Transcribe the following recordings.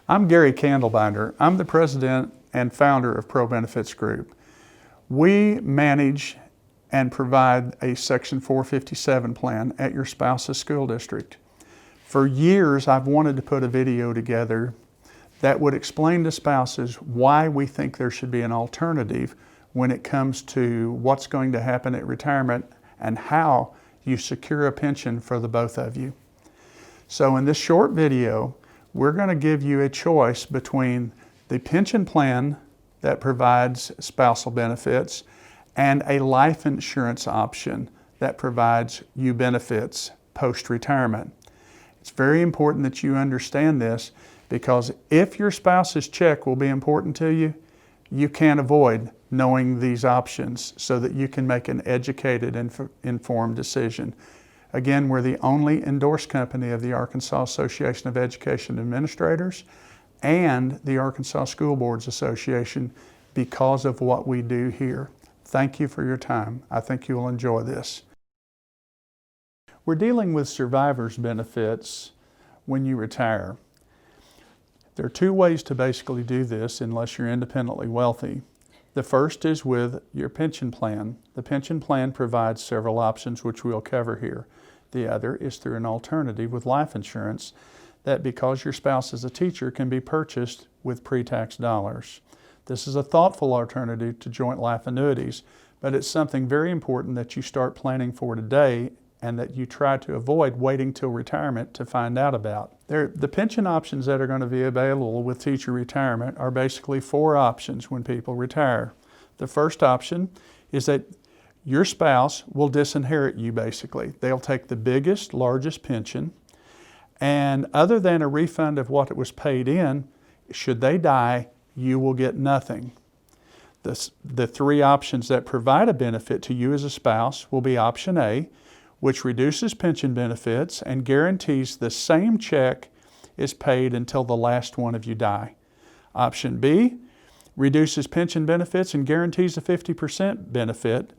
I'm Gary Candlebinder. I'm the president and founder of Pro Benefits Group. We manage and provide a Section 457 plan at your spouse's school district. For years, I've wanted to put a video together that would explain to spouses why we think there should be an alternative when it comes to what's going to happen at retirement and how you secure a pension for the both of you. So in this short video, we're going to give you a choice between the pension plan that provides spousal benefits and a life insurance option that provides you benefits post-retirement. It's very important that you understand this, because if your spouse's check will be important to you, you can't avoid knowing these options so that you can make an educated and informed decision. Again, we're the only endorsed company of the Arkansas Association of Education Administrators and the Arkansas School Boards Association because of what we do here. Thank you for your time. I think you will enjoy this. We're dealing with survivor's benefits when you retire. There are two ways to basically do this unless you're independently wealthy. The first is with your pension plan. The pension plan provides several options which we'll cover here. The other is through an alternative with life insurance that, because your spouse is a teacher, can be purchased with pre-tax dollars. This is a thoughtful alternative to joint life annuities, but it's something very important that you start planning for today and that you try to avoid waiting till retirement to find out about. The pension options that are going to be available with teacher retirement are basically four options when people retire. The first option is that your spouse will disinherit you basically. They'll take the biggest, largest pension, and other than a refund of what it was paid in, should they die, you will get nothing. The three options that provide a benefit to you as a spouse will be option A, which reduces pension benefits and guarantees the same check is paid until the last one of you die. Option B reduces pension benefits and guarantees a 50% benefit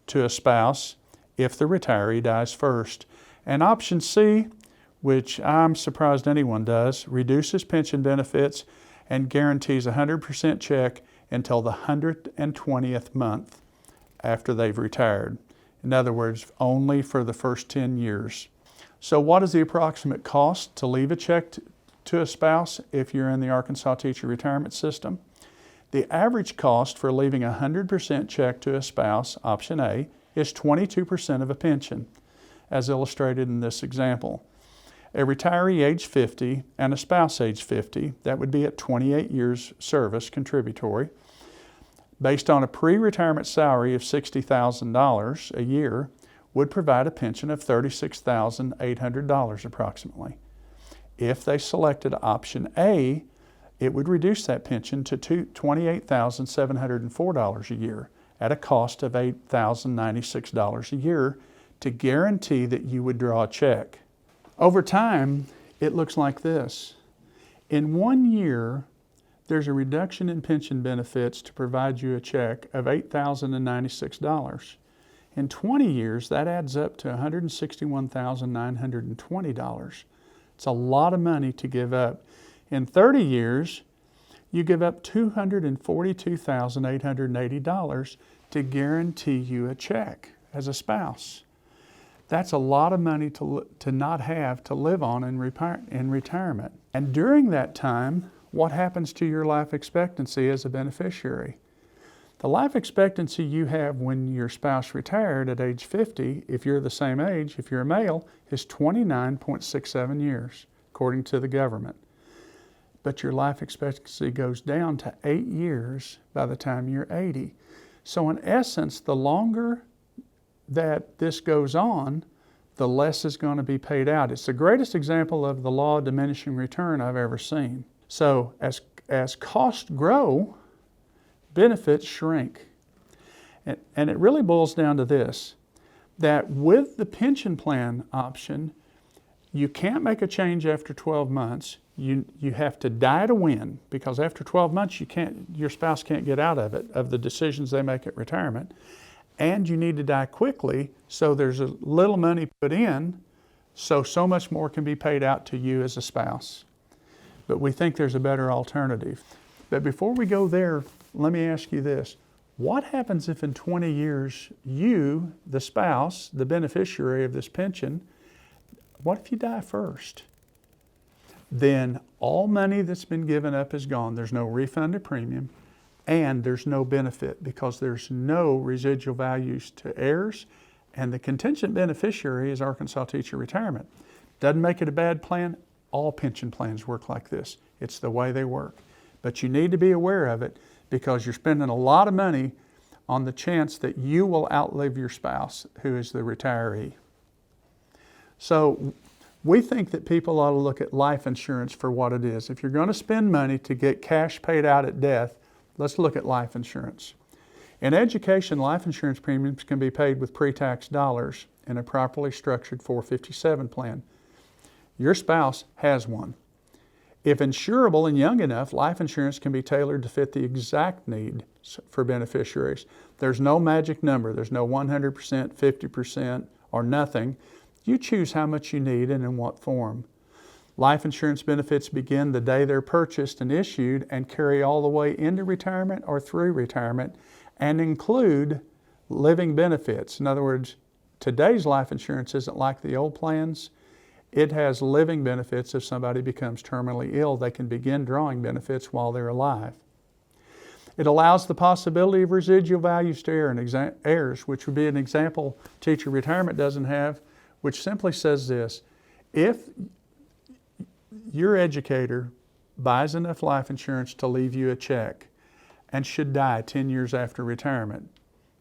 to a spouse if the retiree dies first. And option C, which I'm surprised anyone does, reduces pension benefits and guarantees a 100% check until the 120th month after they've retired. In other words, only for the first 10 years. So what is the approximate cost to leave a check to a spouse if you're in the Arkansas Teacher Retirement System? The average cost for leaving a 100% check to a spouse, option A, is 22% of a pension, as illustrated in this example. A retiree age 50 and a spouse age 50, that would be at 28 years service contributory, based on a pre-retirement salary of $60,000 a year, would provide a pension of $36,800 approximately. If they selected option A, it would reduce that pension to $28,704 a year at a cost of $8,096 a year to guarantee that you would draw a check. Over time, it looks like this. In 1 year, there's a reduction in pension benefits to provide you a check of $8,096. In 20 years, that adds up to $161,920. It's a lot of money to give up. In 30 years, you give up $242,880 to guarantee you a check as a spouse. That's a lot of money to not have to live on in retirement. And during that time, what happens to your life expectancy as a beneficiary? The life expectancy you have when your spouse retired at age 50, if you're the same age, if you're a male, is 29.67 years, according to the government. But your life expectancy goes down to 8 years by the time you're 80. So in essence, the longer that this goes on, the less is going to be paid out. It's the greatest example of the law of diminishing return I've ever seen. So as costs grow, benefits shrink. And it really boils down to this, that with the pension plan option, you can't make a change after 12 months. You have to die to win, because after 12 months, your spouse can't get out of it, of the decisions they make at retirement. And you need to die quickly, so there's a little money put in, so much more can be paid out to you as a spouse. but we think there's a better alternative. But before we go there, let me ask you this. What happens if in 20 years you, the spouse, the beneficiary of this pension, what if you die first? Then all money that's been given up is gone. There's no refund of premium, and there's no benefit because there's no residual values to heirs, and the contingent beneficiary is Arkansas Teacher Retirement. Doesn't make it a bad plan. All pension plans work like this. It's the way they work. But you need to be aware of it because you're spending a lot of money on the chance that you will outlive your spouse who is the retiree. So we think that people ought to look at life insurance for what it is. If you're going to spend money to get cash paid out at death, let's look at life insurance. In education, life insurance premiums can be paid with pre-tax dollars in a properly structured 457 plan. Your spouse has one. If insurable and young enough, life insurance can be tailored to fit the exact need for beneficiaries. There's no magic number. There's no 100%, 50%, or nothing. You choose how much you need and in what form. Life insurance benefits begin the day they're purchased and issued and carry all the way into retirement or through retirement and include living benefits. In other words, today's life insurance isn't like the old plans. It has living benefits. If somebody becomes terminally ill, they can begin drawing benefits while they're alive. It allows the possibility of residual values to heirs, which would be an example Teacher Retirement doesn't have, which simply says this: if your educator buys enough life insurance to leave you a check and should die 10 years after retirement,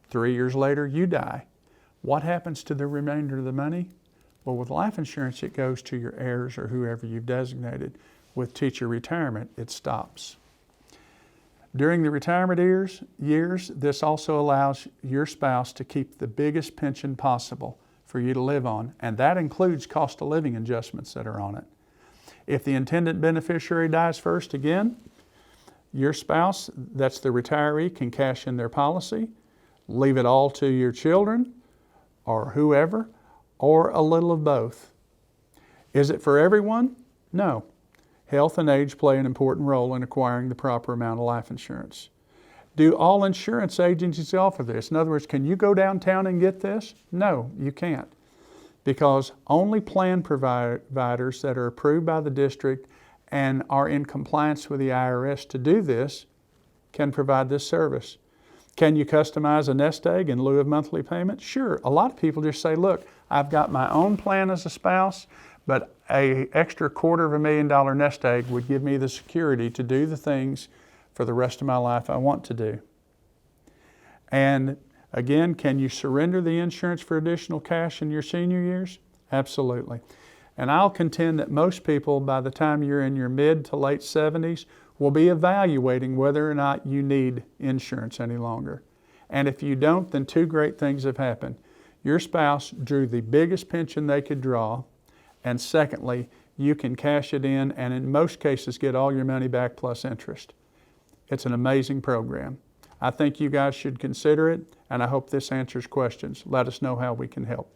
3 years later you die, what happens to the remainder of the money? Well, with life insurance, it goes to your heirs or whoever you've designated. With Teacher Retirement, it stops. During the retirement years, this also allows your spouse to keep the biggest pension possible for you to live on, and that includes cost of living adjustments that are on it. If the intended beneficiary dies first again, your spouse, that's the retiree, can cash in their policy, leave it all to your children or whoever, or a little of both. Is it for everyone? No. Health and age play an important role in acquiring the proper amount of life insurance. Do all insurance agencies offer this? In other words, can you go downtown and get this? No, you can't. Because only plan providers that are approved by the district and are in compliance with the IRS to do this can provide this service. Can you customize a nest egg in lieu of monthly payment? Sure. A lot of people just say, look, I've got my own plan as a spouse, but an extra $250,000 nest egg would give me the security to do the things for the rest of my life I want to do. And again, can you surrender the insurance for additional cash in your senior years? Absolutely. And I'll contend that most people, by the time you're in your mid to late 70s, will be evaluating whether or not you need insurance any longer. And if you don't, then two great things have happened. Your spouse drew the biggest pension they could draw, and secondly, you can cash it in and in most cases get all your money back plus interest. It's an amazing program. I think you guys should consider it, and I hope this answers questions. Let us know how we can help.